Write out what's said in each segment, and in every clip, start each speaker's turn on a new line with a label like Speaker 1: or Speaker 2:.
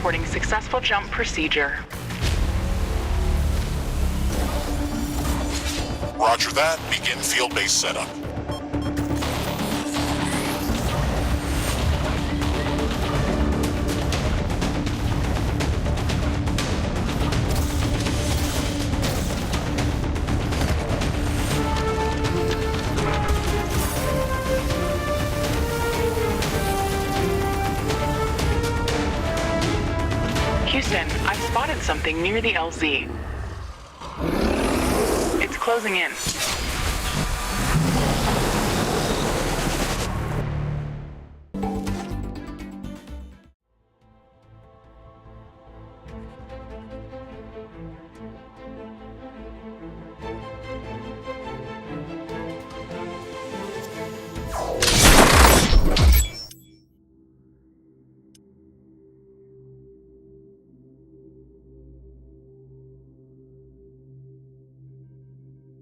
Speaker 1: reporting successful jump procedure.
Speaker 2: Roger that. Begin field base setup.
Speaker 1: Houston, I've spotted something near the LZ. It's closing in.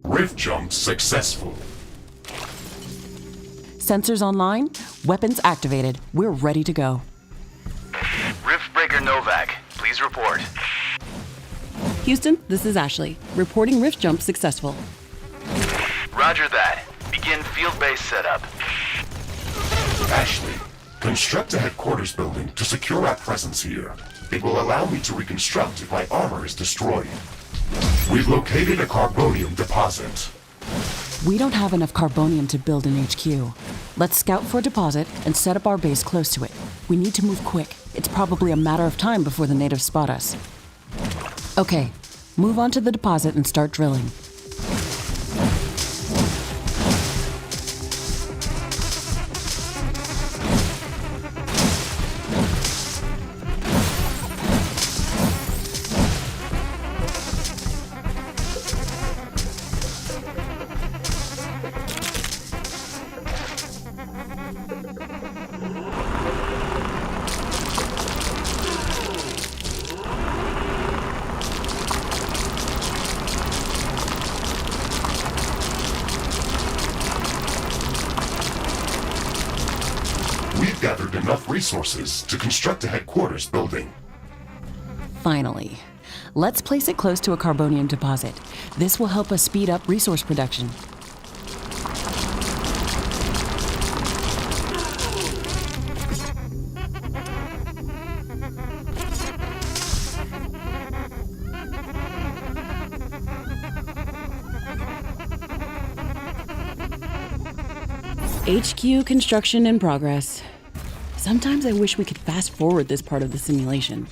Speaker 2: Rift jump successful.
Speaker 3: Sensors online, weapons activated. We're ready to go.
Speaker 4: Rift Breaker Novak, please report.
Speaker 3: Houston, this is Ashley. Reporting rift jump successful.
Speaker 4: Roger that. Begin field base setup.
Speaker 2: Ashley, construct a headquarters building to secure our presence here. It will allow me to reconstruct if my armor is destroyed. We've located a carbonium deposit.
Speaker 3: We don't have enough carbonium to build an HQ. Let's scout for a deposit and set up our base close to it. We need to move quick. It's probably a matter of time before the natives spot us. Okay, move on to the deposit and start drilling.
Speaker 2: We've gathered enough resources to construct a headquarters building.
Speaker 3: Finally. Let's place it close to a carbonium deposit. This will help us speed up resource production. HQ construction in progress. Sometimes I wish we could fast forward this part of the simulation.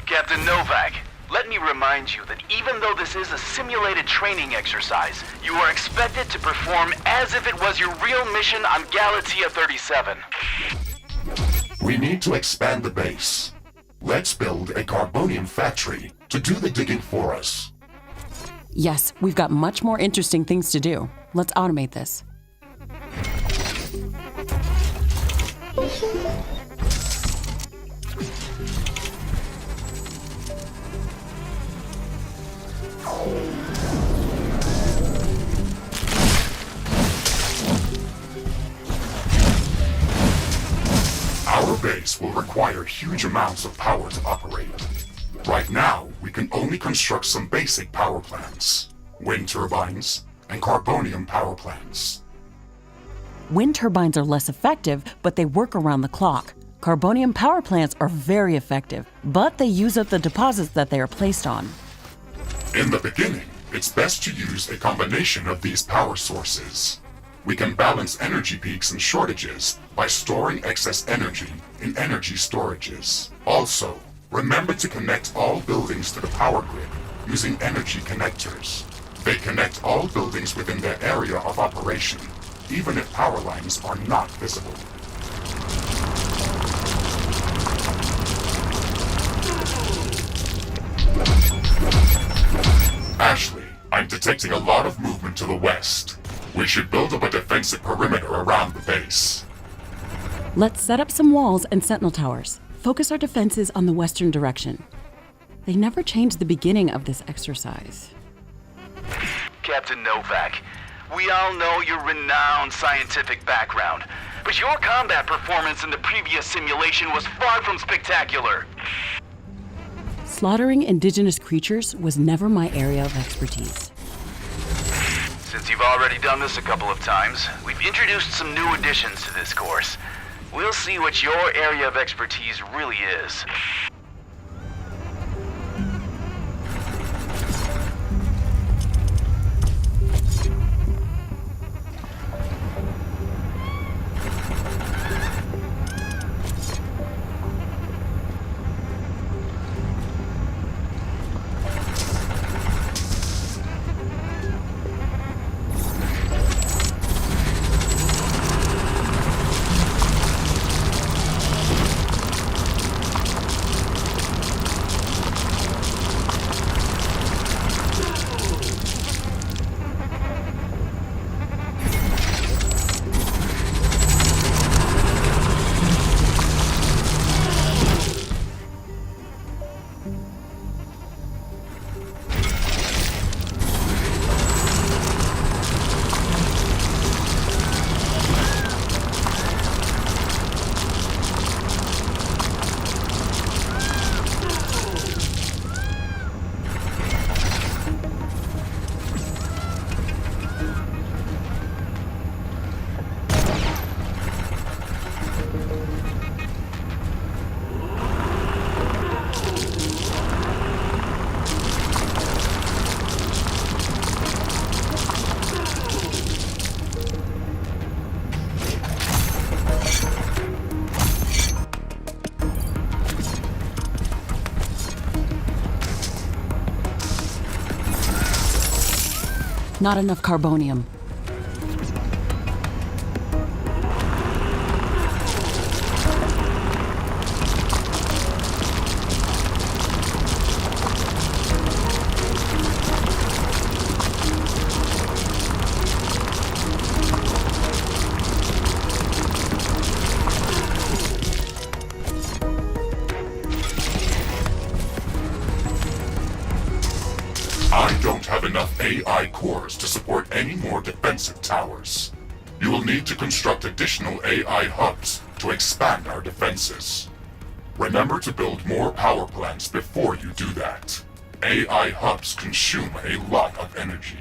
Speaker 4: Captain Novak, let me remind you that even though this is a simulated training exercise, you are expected to perform as if it was your real mission on Galatea 37.
Speaker 2: We need to expand the base. Let's build a carbonium factory to do the digging for us.
Speaker 3: Yes, we've got much more interesting things to do. Let's automate this.
Speaker 2: Our base will require huge amounts of power to operate. Right now, we can only construct some basic power plants, wind turbines, and carbonium power plants.
Speaker 3: Wind turbines are less effective, but they work around the clock. Carbonium power plants are very effective, but they use up the deposits that they are placed on.
Speaker 2: In the beginning, it's best to use a combination of these power sources. We can balance energy peaks and shortages by storing excess energy in energy storages. Also, remember to connect all buildings to the power grid using energy connectors. They connect all buildings within their area of operation, even if power lines are not visible. Ashley, I'm detecting a lot of movement to the west. We should build up a defensive perimeter around the base.
Speaker 3: Let's set up some walls and sentinel towers. Focus our defenses on the western direction. They never changed the beginning of this exercise.
Speaker 4: Captain Novak, we all know your renowned scientific background, But your combat performance in the previous simulation was far from spectacular.
Speaker 3: Slaughtering indigenous creatures was never my area of expertise.
Speaker 4: Since you've already done this a couple of times, we've introduced some new additions to this course. We'll see what your area of expertise really is.
Speaker 3: Not enough carbonium.
Speaker 2: I don't have enough AI cores to support any more defensive towers. You will need to construct additional AI hubs to expand our defenses. Remember to build more power plants before you do that. AI hubs consume a lot of energy.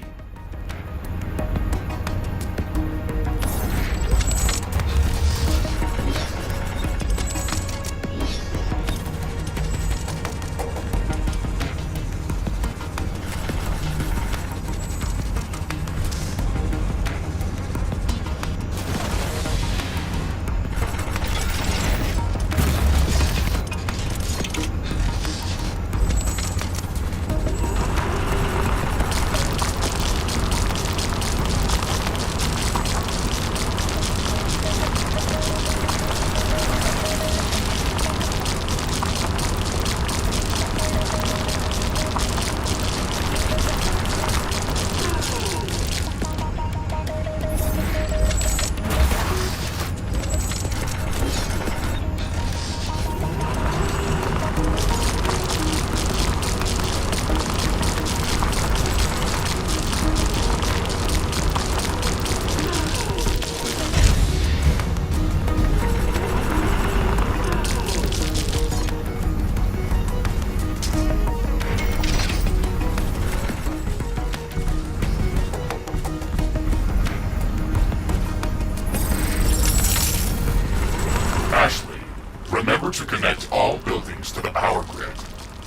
Speaker 2: Remember to connect all buildings to the power grid.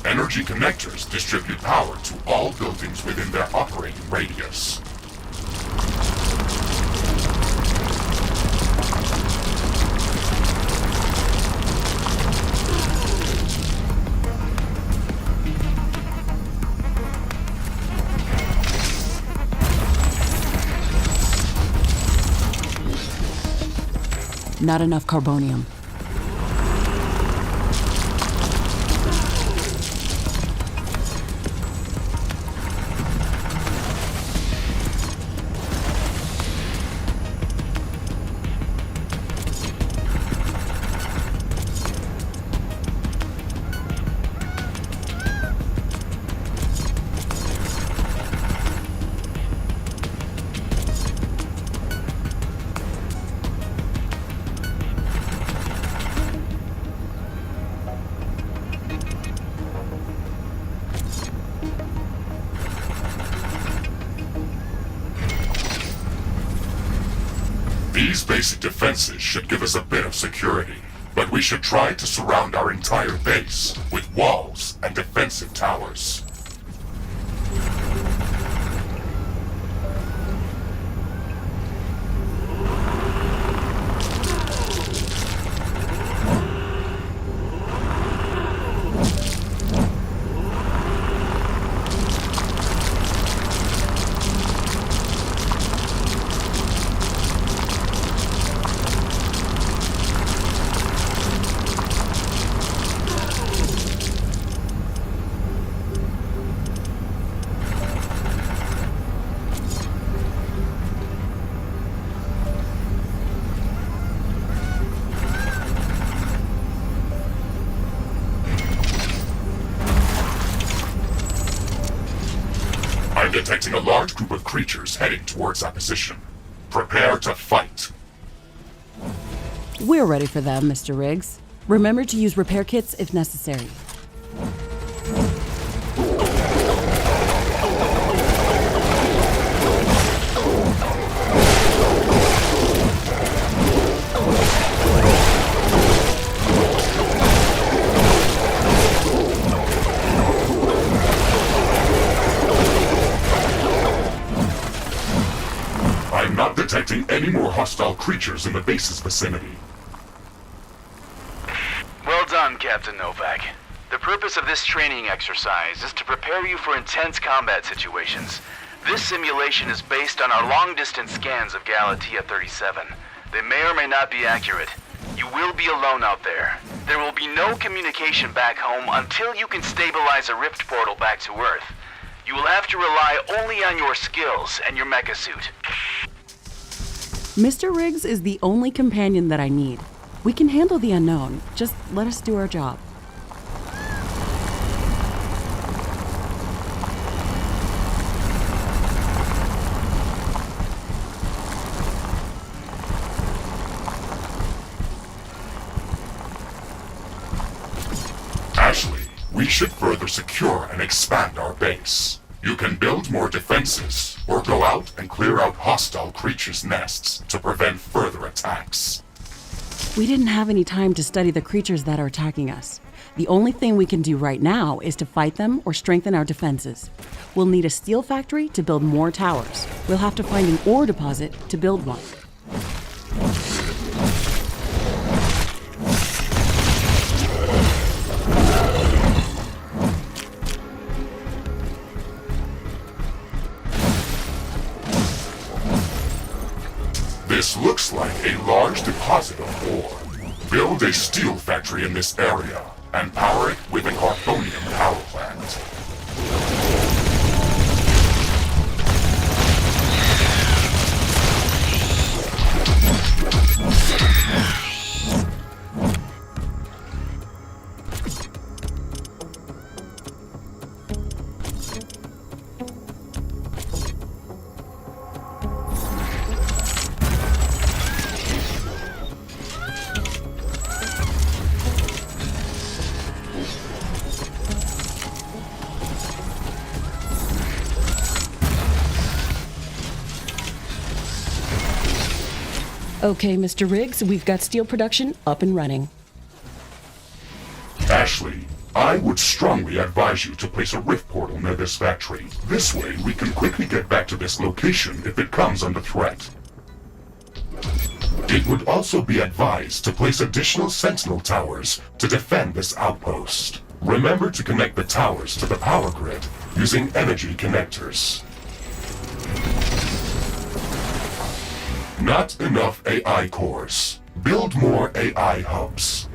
Speaker 2: Energy connectors distribute power to all buildings within their operating radius.
Speaker 3: Not enough carbonium.
Speaker 2: These basic defenses should give us a bit of security, but we should try to surround our entire base with walls and defensive towers. I'm detecting a large group of creatures heading towards our position. Prepare to fight.
Speaker 3: We're ready for them, Mr. Riggs. Remember to use repair kits if necessary.
Speaker 2: I'm not detecting any more hostile creatures in the base's vicinity.
Speaker 4: Well done, Captain Novak. The purpose of this training exercise is to prepare you for intense combat situations. This simulation is based on our long-distance scans of Galatea 37. They may or may not be accurate. You will be alone out there. There will be no communication back home until you can stabilize a rift portal back to Earth. You will have to rely only on your skills and your mecha suit.
Speaker 3: Mr. Riggs is the only companion that I need. We can handle the unknown. Just let us do our job.
Speaker 2: Ashley, we should further secure and expand our base. You can build more defenses, or go out and clear out hostile creatures' nests to prevent further attacks.
Speaker 3: We didn't have any time to study the creatures that are attacking us. The only thing we can do right now is to fight them or strengthen our defenses. We'll need a steel factory to build more towers. We'll have to find an ore deposit to build one.
Speaker 2: This looks like a large deposit of ore. Build a steel factory in this area and power it with a carbonium power plant.
Speaker 3: Okay, Mr. Riggs, we've got steel production up and running.
Speaker 2: Ashley, I would strongly advise you to place a rift portal near this factory. This way, we can quickly get back to this location if it comes under threat. It would also be advised to place additional sentinel towers to defend this outpost. Remember to connect the towers to the power grid using energy connectors. Not enough AI cores. Build more AI hubs.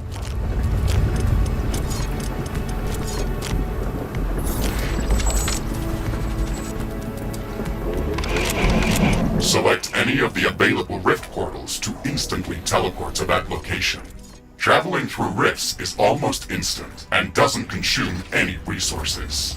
Speaker 2: Select any of the available rift portals to instantly teleport to that location. Traveling through rifts is almost instant and doesn't consume any resources.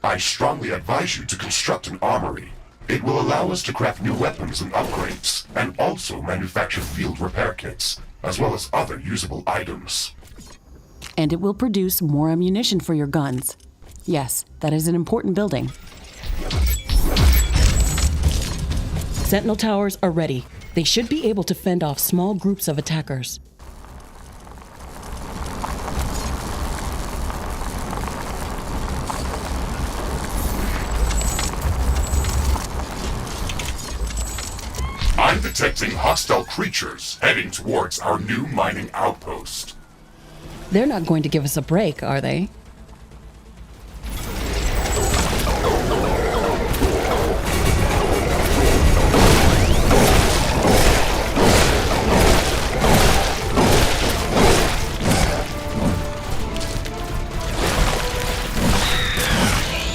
Speaker 2: I strongly advise you to construct an armory. It will allow us to craft new weapons and upgrades, and also manufacture field repair kits, as well as other usable items.
Speaker 3: And it will produce more ammunition for your guns. Yes, that is an important building. Sentinel towers are ready. They should be able to fend off small groups of attackers.
Speaker 2: I'm detecting hostile creatures heading towards our new mining outpost.
Speaker 3: They're not going to give us a break, are they?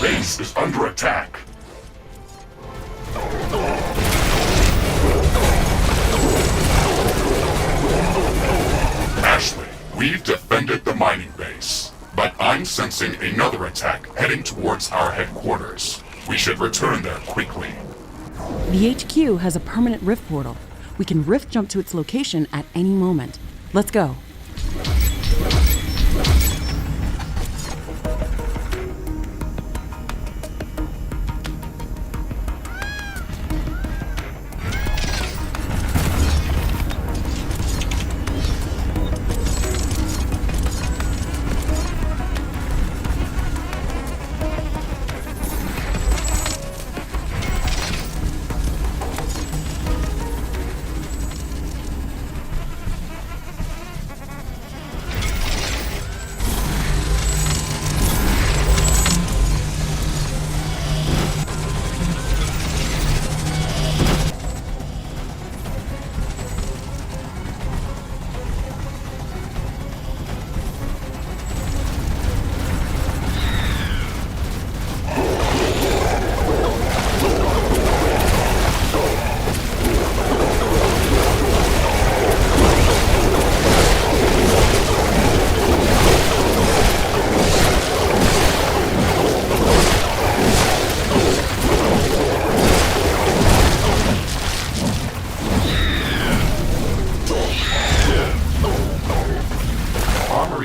Speaker 2: Base is under attack. Ashley, we've defended the mining base, but I'm sensing another attack heading towards our headquarters. We should return there quickly.
Speaker 3: The HQ has a permanent rift portal. We can rift jump to its location at any moment. Let's go.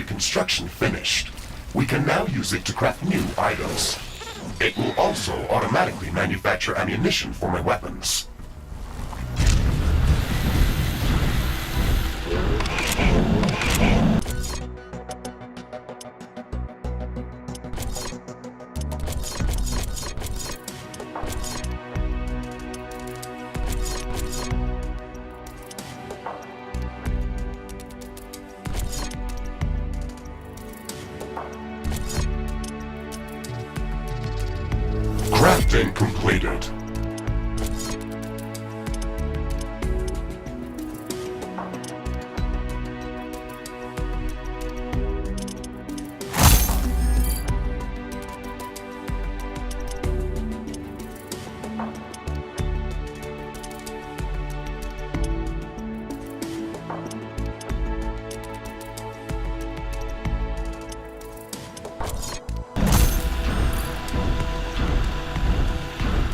Speaker 2: Construction finished. We can now use it to craft new items. It will also automatically manufacture ammunition for my weapons. Crafting completed.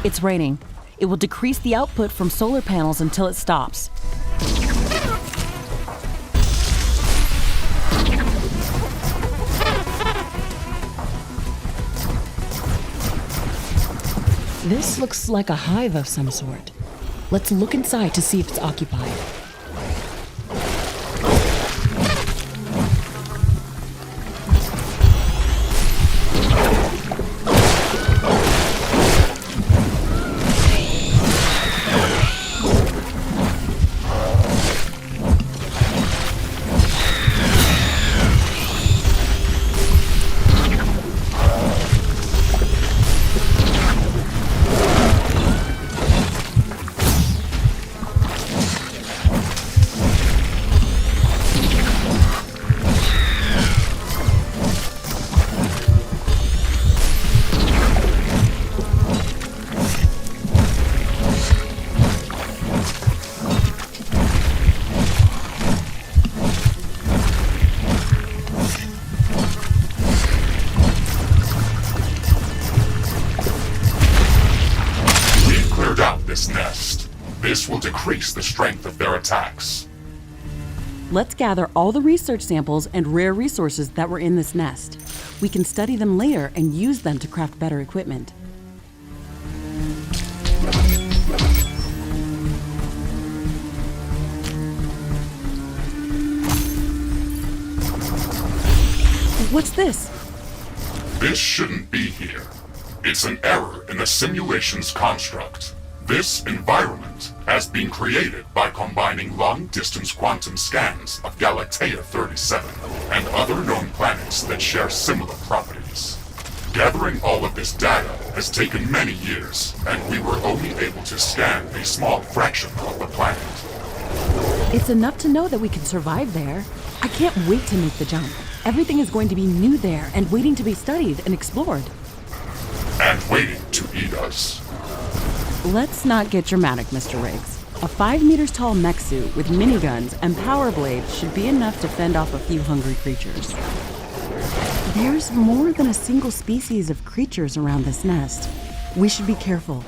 Speaker 3: It's raining. It will decrease the output from solar panels until it stops. This looks like a hive of some sort. Let's look inside to see if it's occupied.
Speaker 2: this nest. This will decrease the strength of their attacks.
Speaker 3: Let's gather all the research samples and rare resources that were in this nest. We can study them later and use them to craft better equipment. What's this?
Speaker 2: This shouldn't be here. It's an error in the simulation's construct. This environment has been created by combining long-distance quantum scans of Galatea 37 and other known planets that share similar properties. Gathering all of this data has taken many years, and we were only able to scan a small fraction of the planet.
Speaker 3: It's enough to know that we can survive there. I can't wait to make the jump. Everything is going to be new there and waiting to be studied and explored.
Speaker 2: And waiting to eat us.
Speaker 3: Let's not get dramatic, Mr. Riggs. A 5 meters tall mech suit with miniguns and power blades should be enough to fend off a few hungry creatures. There's more than a single species of creatures around this nest. We should be careful.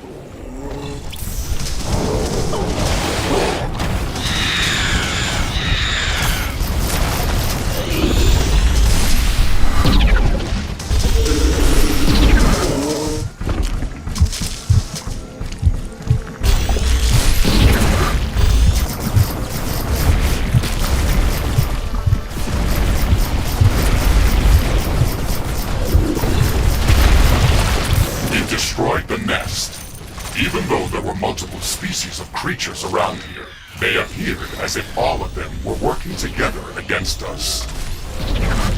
Speaker 2: Destroyed the nest. Even though there were multiple species of creatures around here, they appeared as if all of them were working together against us.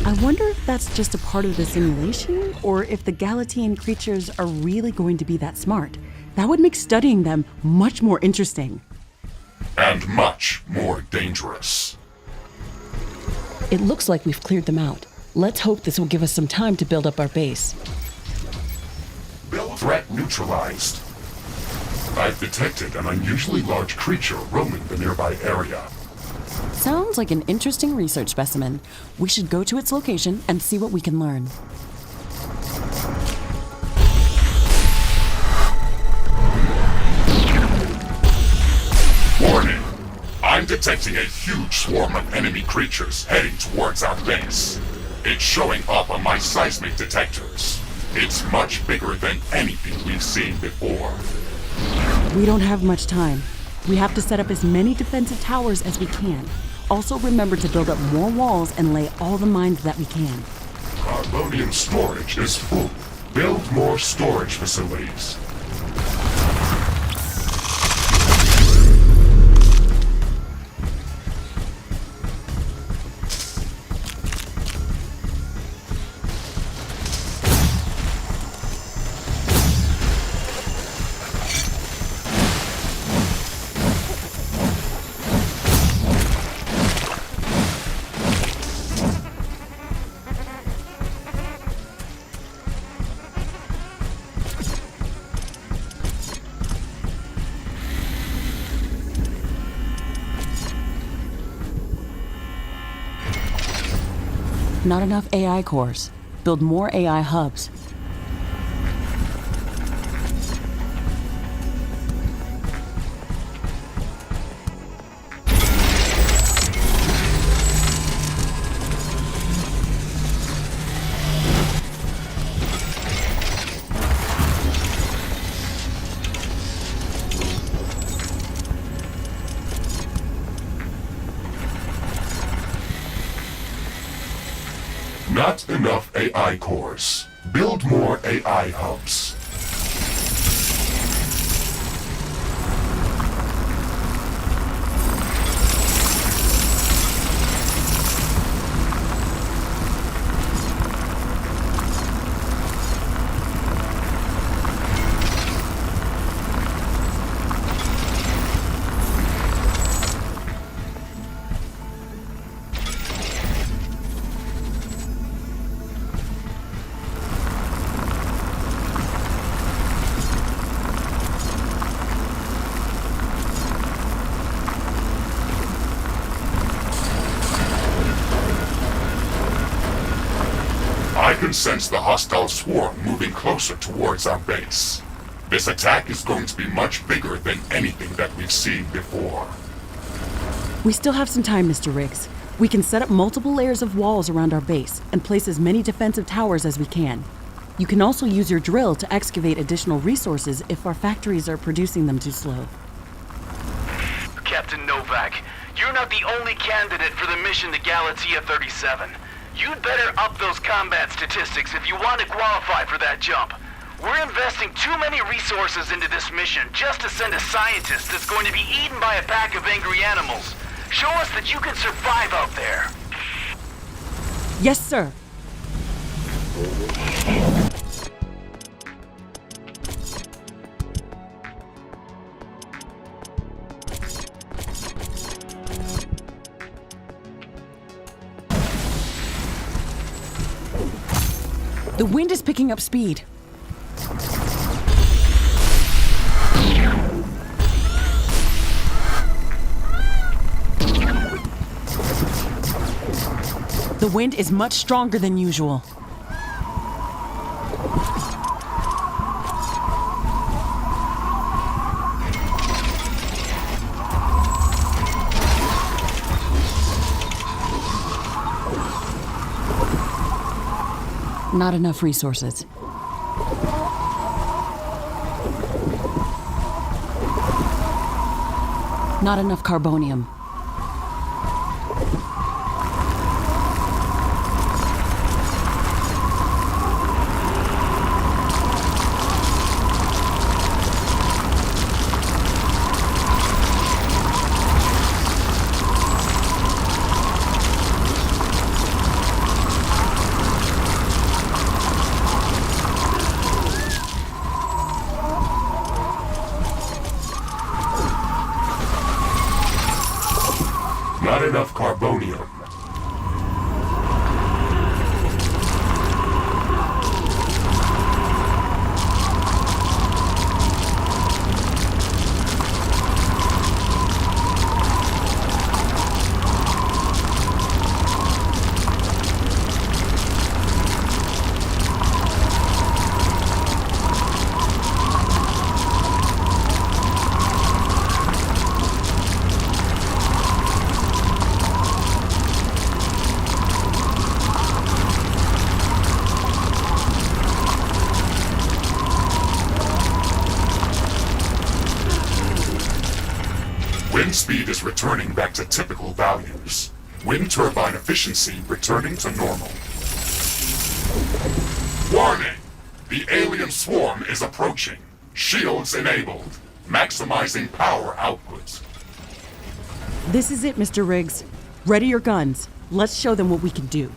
Speaker 3: I wonder if that's just a part of the simulation, or if the Galatean creatures are really going to be that smart. That would make studying them much more interesting.
Speaker 2: And much more dangerous.
Speaker 3: It looks like we've cleared them out. Let's hope this will give us some time to build up our base.
Speaker 2: Threat neutralized. I've detected an unusually large creature roaming the nearby area.
Speaker 3: Sounds like an interesting research specimen. We should go to its location and see what we can learn.
Speaker 2: Warning! I'm detecting a huge swarm of enemy creatures heading towards our base. It's showing up on my seismic detectors. It's much bigger than anything we've seen before.
Speaker 3: We don't have much time. We have to set up as many defensive towers as we can. Also remember to build up more walls and lay all the mines that we can.
Speaker 2: Carbonium storage is full. Build more storage facilities.
Speaker 3: Not enough AI cores. Build more AI hubs.
Speaker 2: Not enough AI cores. Build more AI hubs. I can sense the hostile swarm moving closer towards our base. This attack is going to be much bigger than anything that we've seen before.
Speaker 3: We still have some time, Mr. Riggs. We can set up multiple layers of walls around our base and place as many defensive towers as we can. You can also use your drill to excavate additional resources if our factories are producing them too slow.
Speaker 4: Captain Novak, you're not the only candidate for the mission to Galatea 37. You'd better up those combat statistics if you want to qualify for that jump. We're investing too many resources into this mission just to send a scientist that's going to be eaten by a pack of angry animals. Show us that you can survive out there.
Speaker 3: Yes, sir. The wind is picking up speed. The wind is much stronger than usual. Not enough resources. Not enough carbonium.
Speaker 2: Not enough carbonium. Wind speed is returning back to typical values. Wind turbine efficiency returning to normal. Warning! The alien swarm is approaching. Shields enabled. Maximizing power output.
Speaker 3: This is it, Mr. Riggs. Ready your guns. Let's show them what we can do.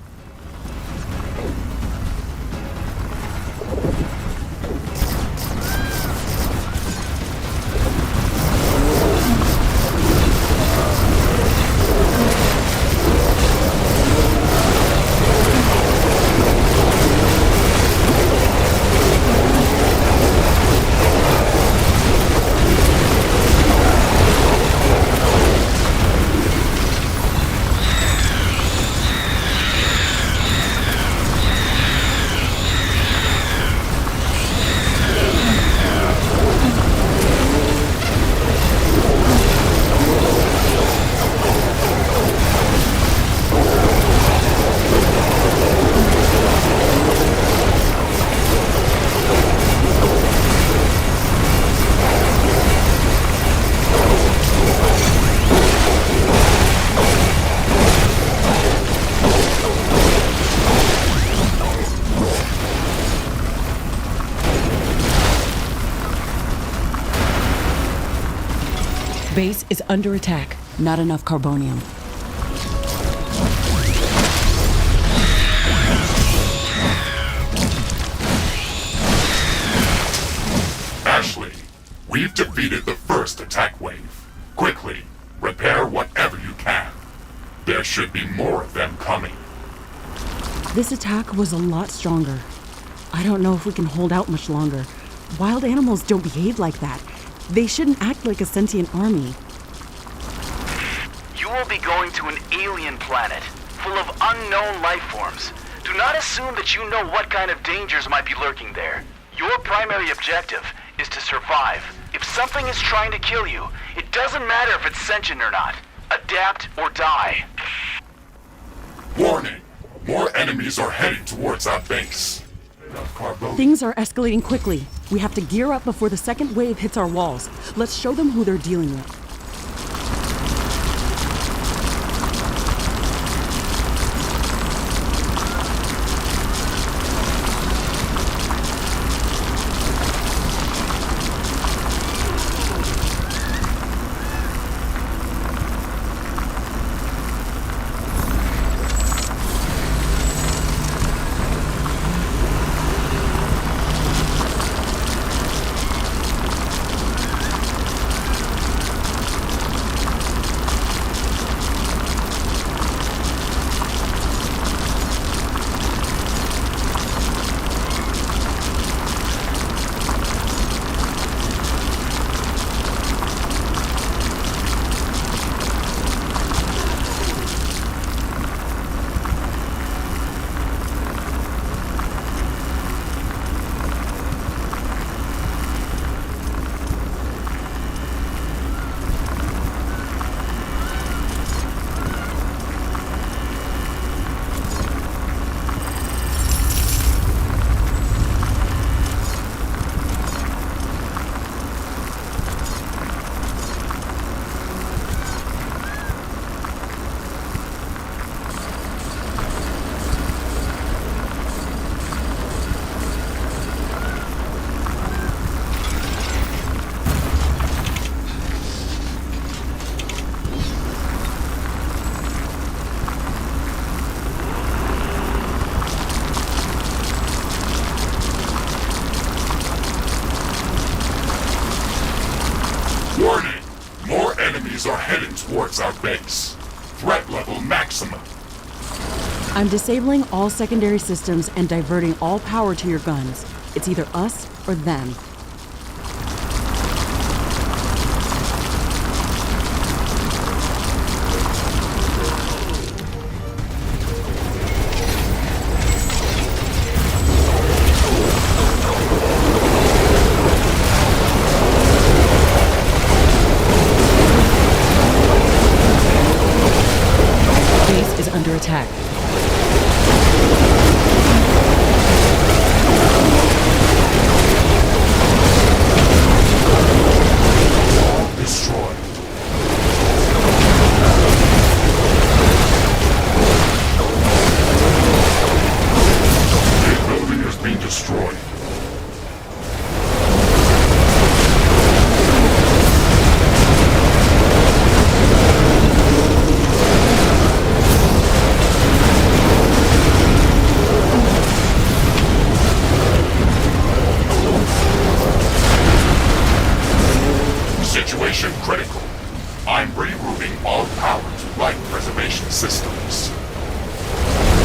Speaker 3: Base is under attack. Not enough carbonium.
Speaker 2: Ashley, we've defeated the first attack wave. Quickly, repair whatever you can. There should be more of them coming.
Speaker 3: This attack was a lot stronger. I don't know if we can hold out much longer. Wild animals don't behave like that. They shouldn't act like a sentient army.
Speaker 4: You will be going to an alien planet full of unknown life forms. Do not assume that you know what kind of dangers might be lurking there. Your primary objective is to survive. If something is trying to kill you, it doesn't matter if it's sentient or not. Adapt or die.
Speaker 2: Warning! More enemies are heading towards our base.
Speaker 3: Things are escalating quickly. We have to gear up before the second wave hits our walls. Let's show them who they're dealing with.
Speaker 2: Warning! More enemies are heading towards our base. Threat level maximum.
Speaker 3: I'm disabling all secondary systems and diverting all power to your guns. It's either us or them. Base is under attack.
Speaker 2: Destroyed. The building has been destroyed. Situation critical. I'm rerouting all power to light preservation systems.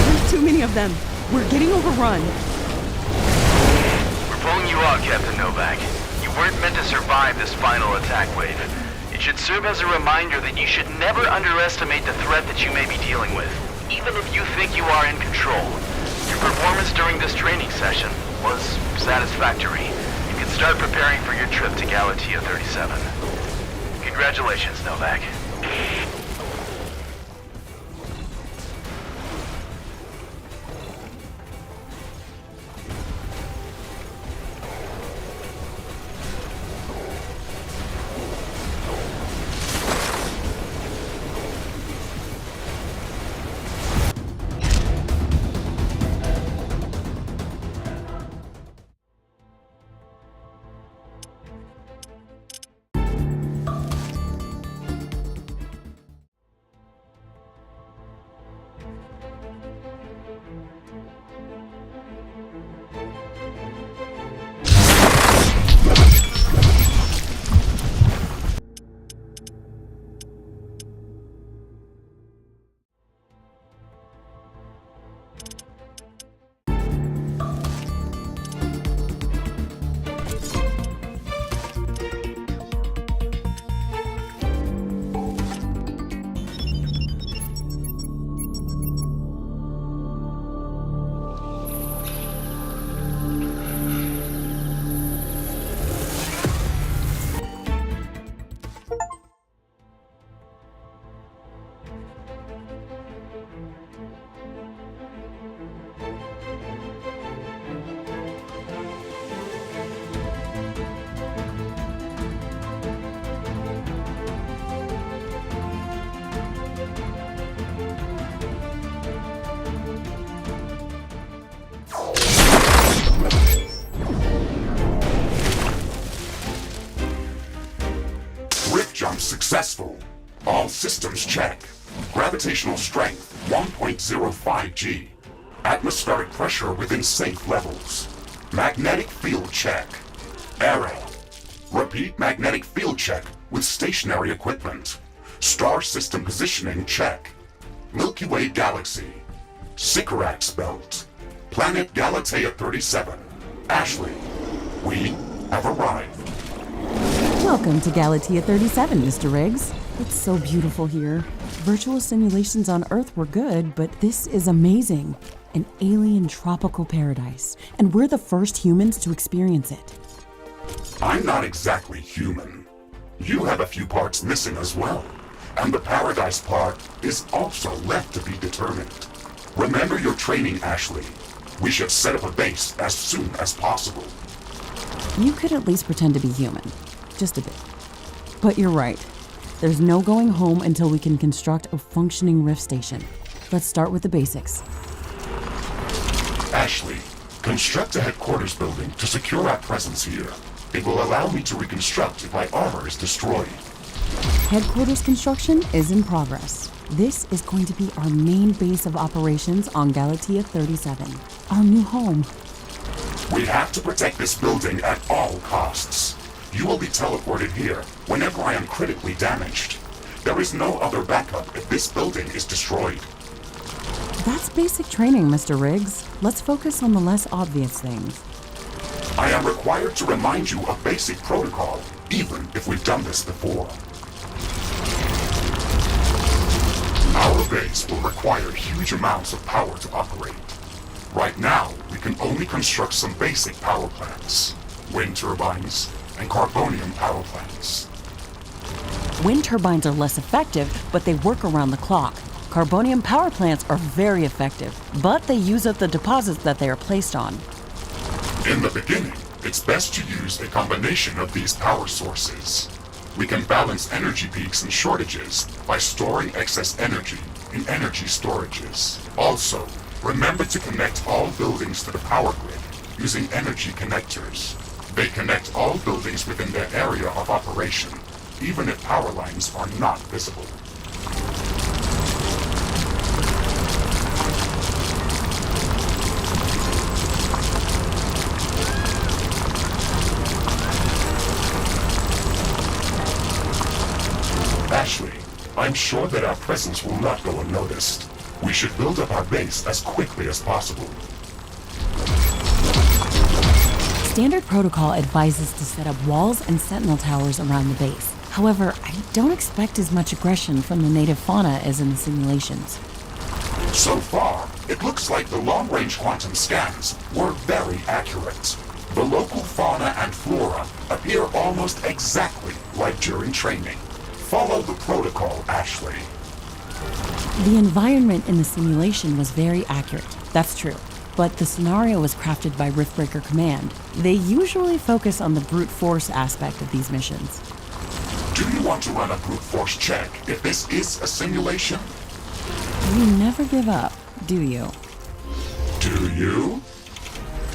Speaker 3: There's too many of them. We're getting overrun.
Speaker 4: We're pulling you out, Captain Novak. You weren't meant to survive this final attack wave. It should serve as a reminder that you should never underestimate the threat that you may be dealing with, even if you think you are in control. Your performance during this training session was satisfactory. You can start preparing for your trip to Galatea 37. Congratulations, Novak.
Speaker 2: successful. All systems check. Gravitational strength 1.05 G. Atmospheric pressure within safe levels. Magnetic field check. Error. Repeat magnetic field check with stationary equipment. Star system positioning check. Milky Way galaxy. Sycorax belt. Planet Galatea 37. Ashley, we have arrived.
Speaker 3: Welcome to Galatea 37, Mr. Riggs. It's so beautiful here. Virtual simulations on Earth were good, but this is amazing. An alien tropical paradise, and we're the first humans to experience it.
Speaker 2: I'm not exactly human. You have a few parts missing as well. And the paradise part is also left to be determined. Remember your training, Ashley. We should set up a base as soon as possible.
Speaker 3: You could at least pretend to be human. Just a bit. But you're right. There's no going home until we can construct a functioning rift station. Let's start with the basics.
Speaker 2: Ashley, construct a headquarters building to secure our presence here. It will allow me to reconstruct if my armor is destroyed.
Speaker 3: Headquarters construction is in progress. This is going to be our main base of operations on Galatea 37, our new home.
Speaker 2: We have to protect this building at all costs. You will be teleported here whenever I am critically damaged. There is no other backup if this building is destroyed.
Speaker 3: That's basic training, Mr. Riggs. Let's focus on the less obvious things.
Speaker 2: I am required to remind you of basic protocol, even if we've done this before. Our base will require huge amounts of power to operate. Right now, we can only construct some basic power plants, wind turbines, and carbonium power plants.
Speaker 3: Wind turbines are less effective, but they work around the clock. Carbonium power plants are very effective, but they use up the deposits that they are placed on.
Speaker 2: In the beginning, it's best to use a combination of these power sources. We can balance energy peaks and shortages by storing excess energy in energy storages. Also, remember to connect all buildings to the power grid using energy connectors. They connect all buildings within their area of operation, even if power lines are not visible. Ashley, I'm sure that our presence will not go unnoticed. We should build up our base as quickly as possible.
Speaker 3: Standard protocol advises to set up walls and sentinel towers around the base. However, I don't expect as much aggression from the native fauna as in the simulations.
Speaker 2: So far, it looks like the long-range quantum scans were very accurate. The local fauna and flora appear almost exactly like during training. Follow the protocol, Ashley.
Speaker 3: The environment in the simulation was very accurate, that's true. But the scenario was crafted by Riftbreaker Command. They usually focus on the brute force aspect of these missions.
Speaker 2: Do you want to run a brute force check if this is a simulation?
Speaker 3: You never give up, do you?
Speaker 2: Do you?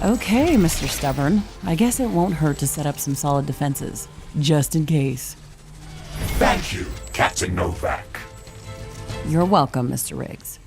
Speaker 3: Okay, Mr. Stubborn. I guess it won't hurt to set up some solid defenses, just in case.
Speaker 2: Thank you, Captain Novak.
Speaker 3: You're welcome, Mr. Riggs.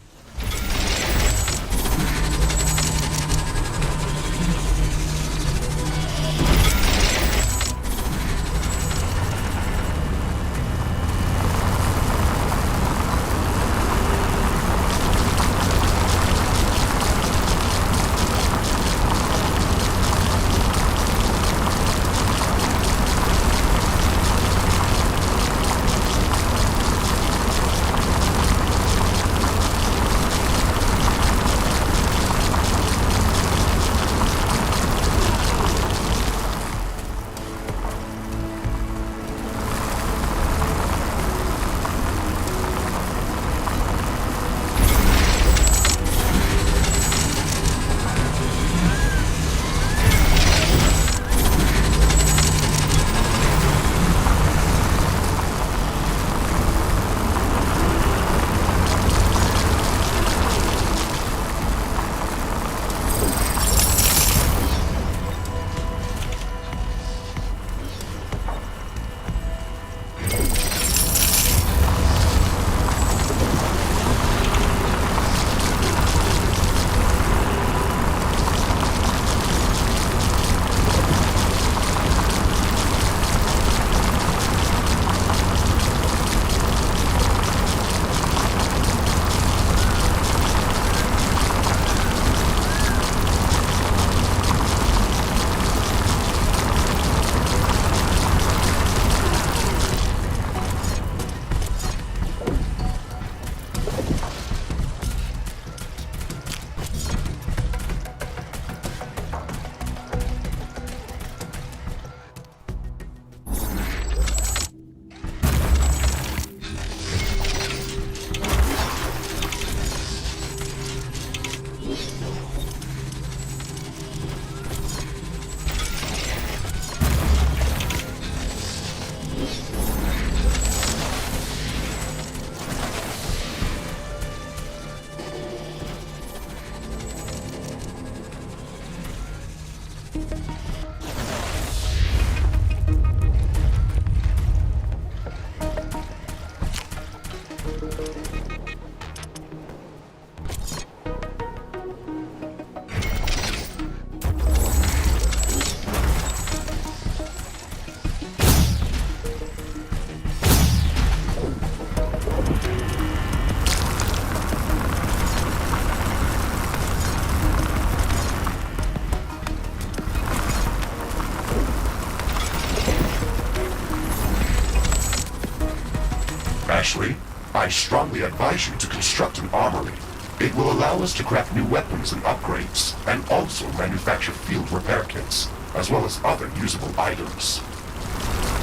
Speaker 2: Ashley, I strongly advise you to construct an armory. It will allow us to craft new weapons and upgrades, and also manufacture field repair kits, as well as other usable items.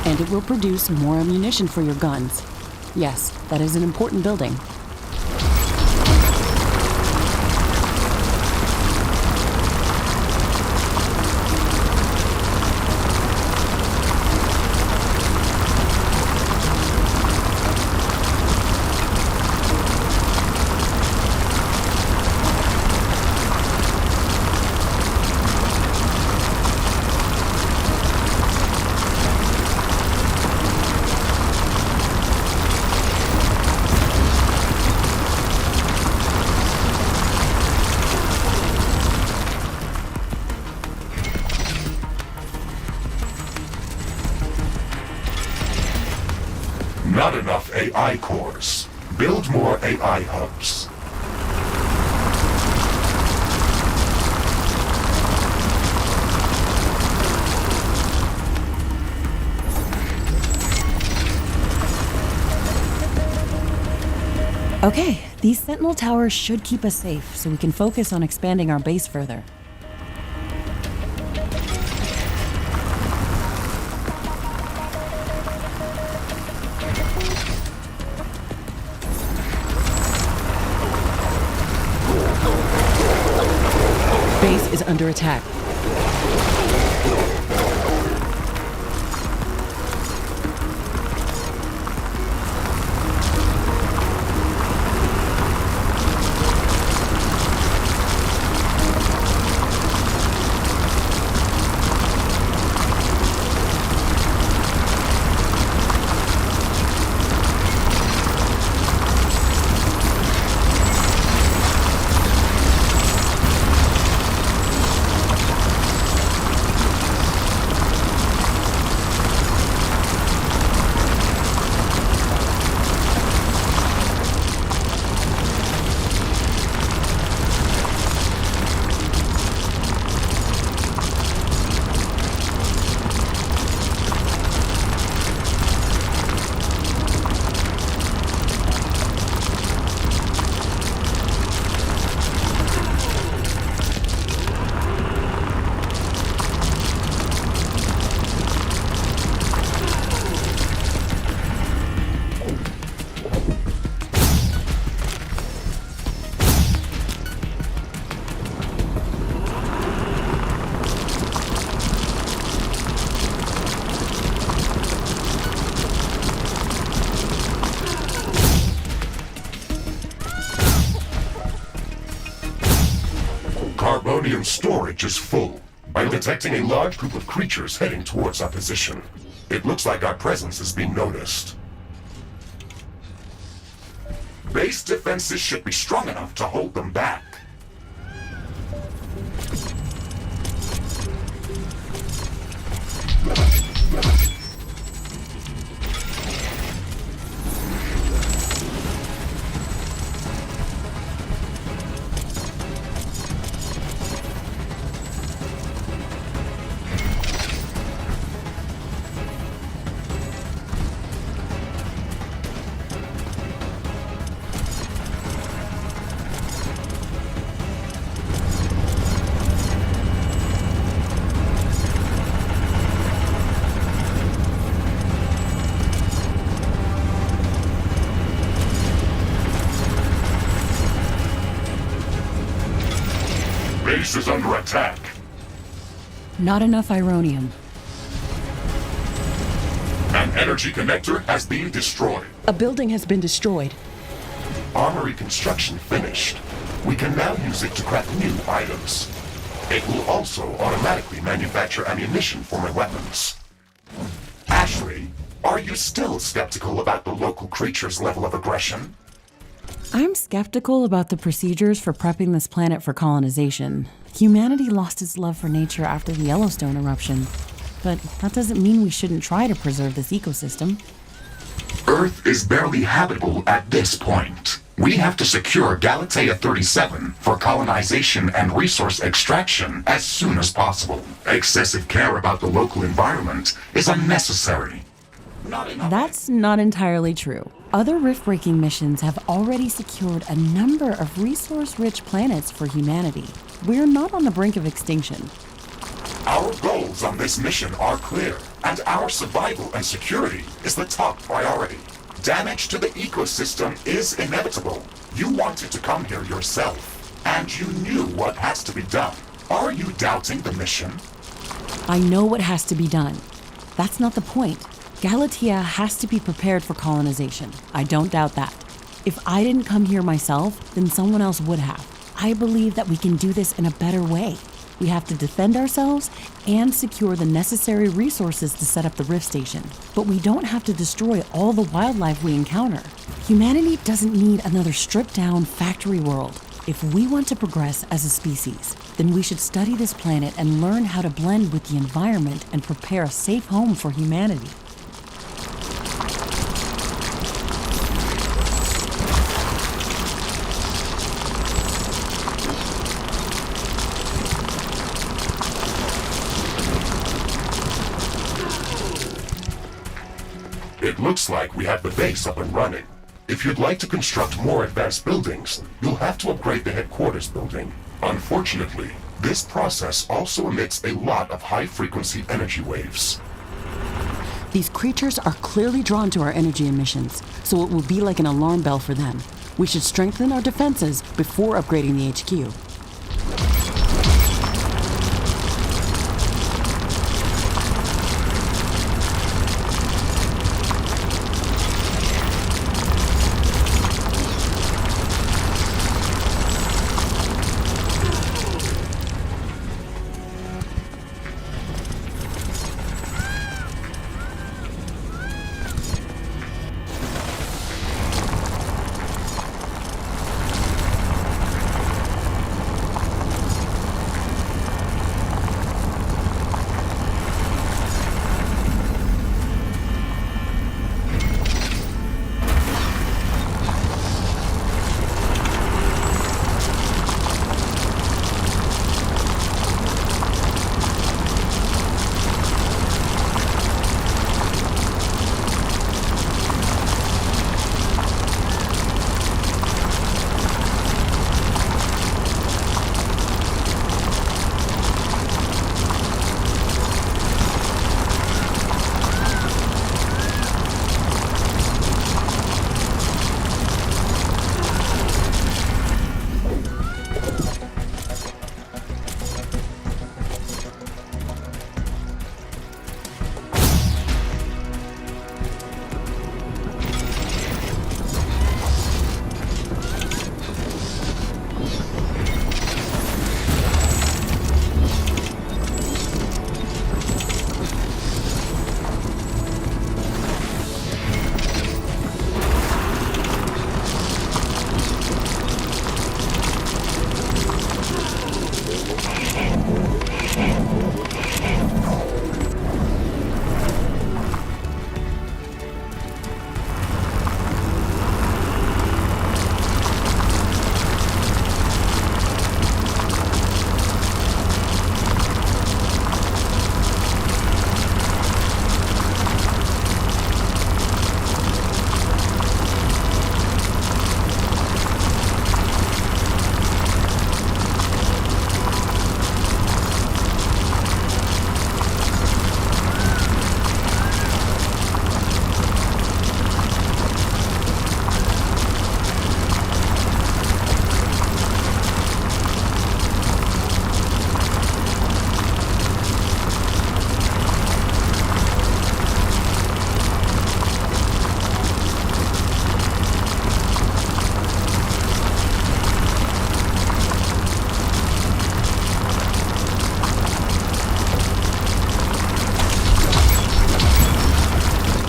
Speaker 3: And it will produce more ammunition for your guns. Yes, that is an important building.
Speaker 2: Not enough AI cores. Build more AI hubs.
Speaker 3: Okay, these Sentinel towers should keep us safe, so we can focus on expanding our base further. Base is under attack.
Speaker 2: Carbonium storage is full. I'm detecting a large group of creatures heading towards our position. It looks like our presence is being noticed. Base defenses should be strong enough to hold them back. Base is under attack.
Speaker 3: Not enough ironium.
Speaker 2: An energy connector has been destroyed.
Speaker 3: A building has been destroyed.
Speaker 2: Armory construction finished. We can now use it to craft new items. It will also automatically manufacture ammunition for my weapons. Ashley, are you still skeptical about the local creature's level of aggression?
Speaker 3: I'm skeptical about the procedures for prepping this planet for colonization. Humanity lost its love for nature after the Yellowstone eruption. But that doesn't mean we shouldn't try to preserve this ecosystem.
Speaker 2: Earth is barely habitable at this point. We have to secure Galatea 37 for colonization and resource extraction as soon as possible. Excessive care about the local environment is unnecessary.
Speaker 3: That's not entirely true. Other rift-breaking missions have already secured a number of resource-rich planets for humanity. We're not on the brink of extinction.
Speaker 2: Our goals on this mission are clear, and our survival and security is the top priority. Damage to the ecosystem is inevitable. You wanted to come here yourself, and you knew what has to be done. Are you doubting the mission?
Speaker 3: I know what has to be done. That's not the point. Galatea has to be prepared for colonization. I don't doubt that. If I didn't come here myself, then someone else would have. I believe that we can do this in a better way. We have to defend ourselves and secure the necessary resources to set up the Rift Station. But we don't have to destroy all the wildlife we encounter. Humanity doesn't need another stripped-down factory world. If we want to progress as a species, then we should study this planet and learn how to blend with the environment and prepare a safe home for humanity.
Speaker 2: It looks like we have the base up and running. If you'd like to construct more advanced buildings, you'll have to upgrade the headquarters building. Unfortunately, this process also emits a lot of high-frequency energy waves.
Speaker 3: These creatures are clearly drawn to our energy emissions, so it will be like an alarm bell for them. We should strengthen our defenses before upgrading the HQ.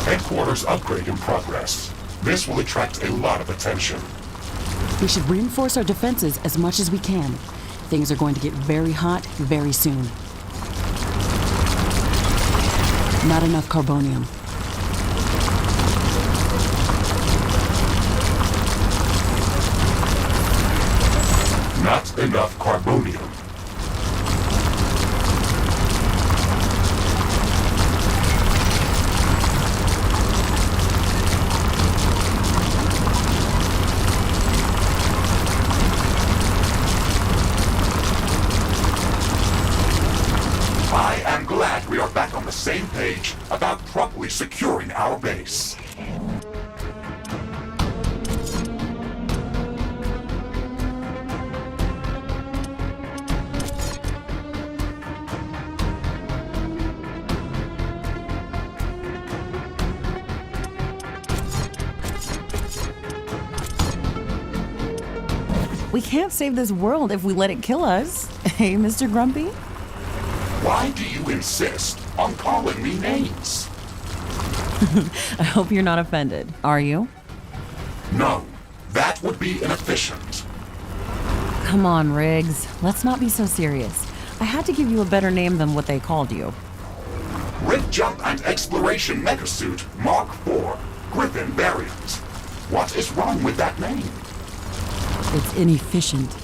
Speaker 2: Headquarters upgrade in progress. This will attract a lot of attention.
Speaker 3: We should reinforce our defenses as much as we can. Things are going to get very hot very soon. Not enough carbonium.
Speaker 2: Not enough carbonium. same page about properly securing our base.
Speaker 3: We can't save this world if we let it kill us. Hey, Mr. Grumpy?
Speaker 2: Why do you insist on calling me names?
Speaker 3: I hope you're not offended. Are you?
Speaker 2: No, that would be inefficient.
Speaker 3: Come on, Riggs. Let's not be so serious. I had to give you a better name than what they called you.
Speaker 2: Rig Jump and Exploration Megasuit Mark IV Griffin variant. What is wrong with that name?
Speaker 3: It's inefficient.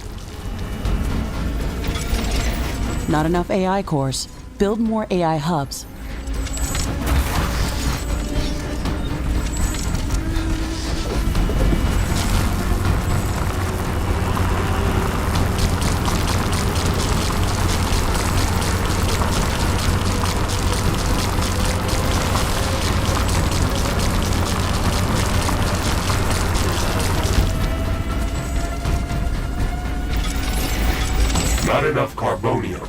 Speaker 3: Not enough AI cores. Build more AI hubs.
Speaker 2: Not enough carbonium.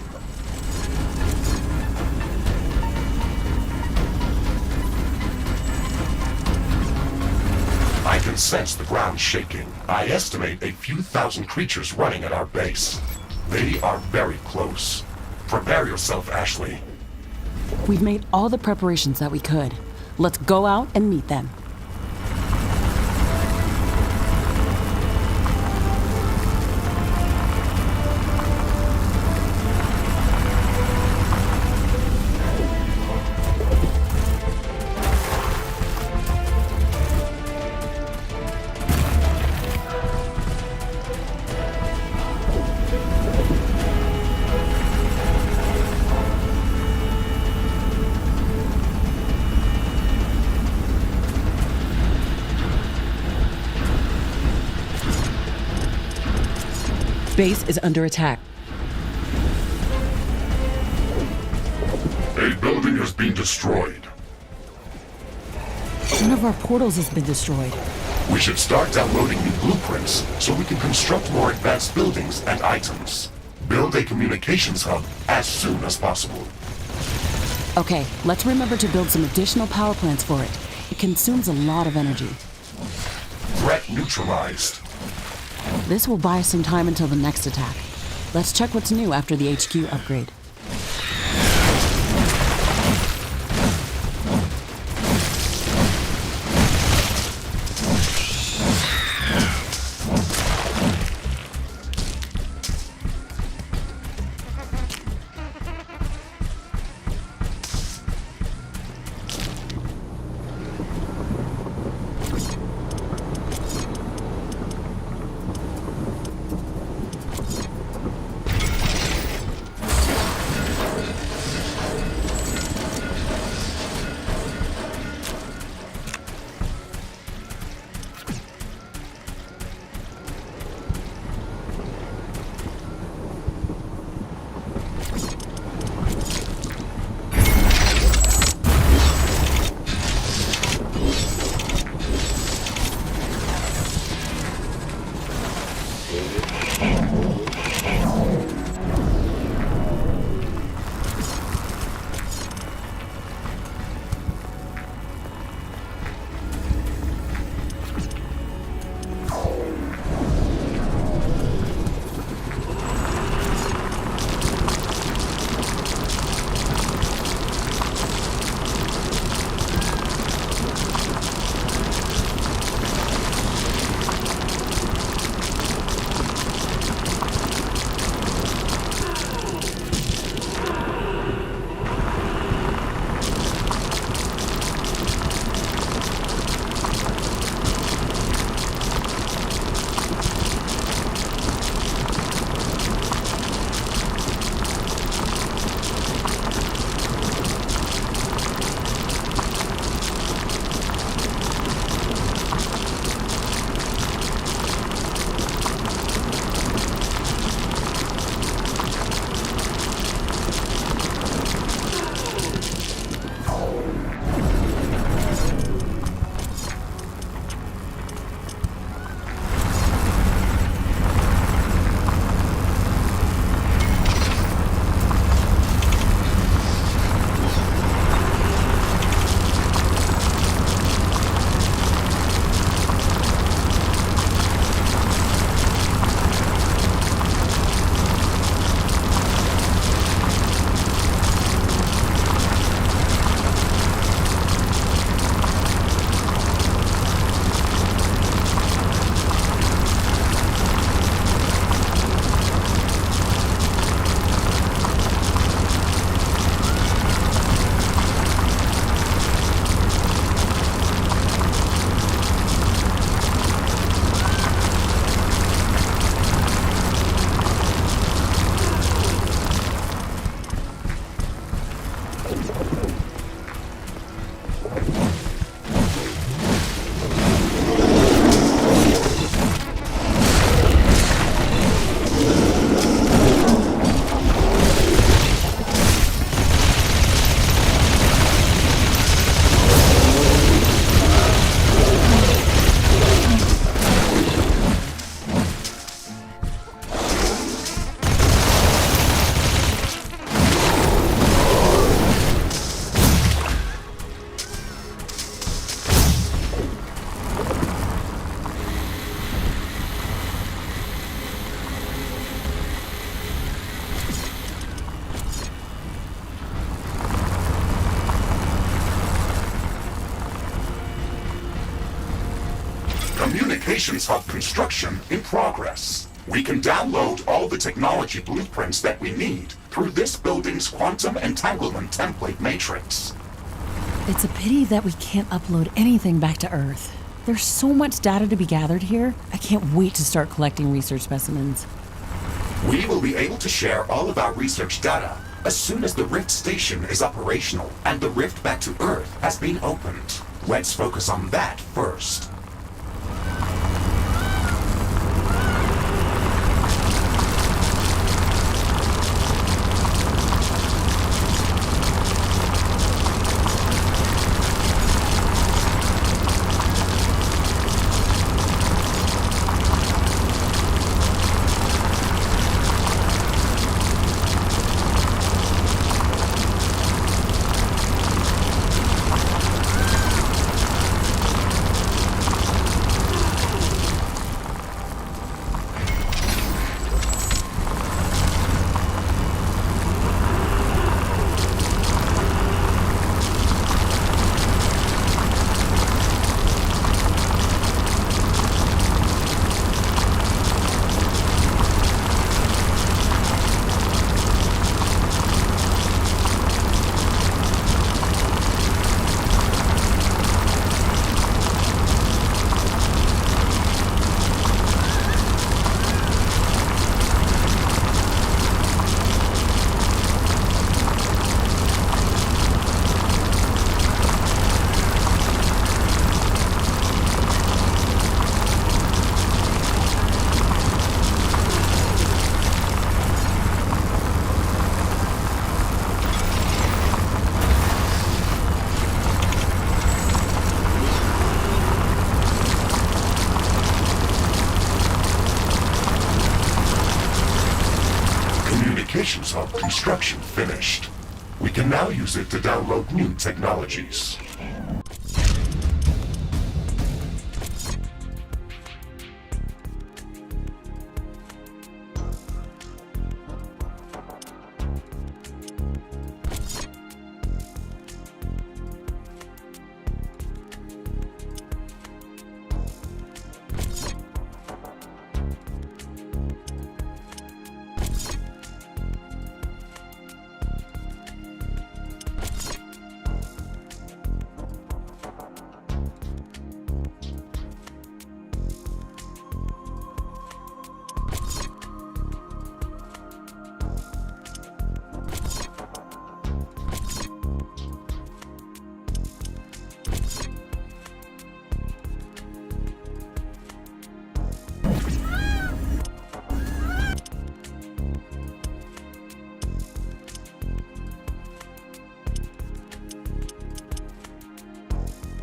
Speaker 2: I can sense the ground shaking. I estimate a few thousand creatures running at our base. They are very close. Prepare yourself, Ashley.
Speaker 3: We've made all the preparations that we could. Let's go out and meet them. Base is under attack.
Speaker 2: A building has been destroyed.
Speaker 3: One of our portals has been destroyed.
Speaker 2: We should start downloading new blueprints so we can construct more advanced buildings and items. Build a communications hub as soon as possible.
Speaker 3: Okay, let's remember to build some additional power plants for it. It consumes a lot of energy.
Speaker 2: Threat neutralized.
Speaker 3: This will buy us some time until the next attack. Let's check what's new after the HQ upgrade.
Speaker 2: Communications hub construction in progress. We can download all the technology blueprints that we need through this building's quantum entanglement template matrix.
Speaker 3: It's a pity that we can't upload anything back to Earth. There's so much data to be gathered here. I can't wait to start collecting research specimens.
Speaker 2: We will be able to share all of our research data as soon as the Rift Station is operational and the rift back to Earth has been opened. Let's focus on that first. Communications hub construction finished. We can now use it to download new technologies.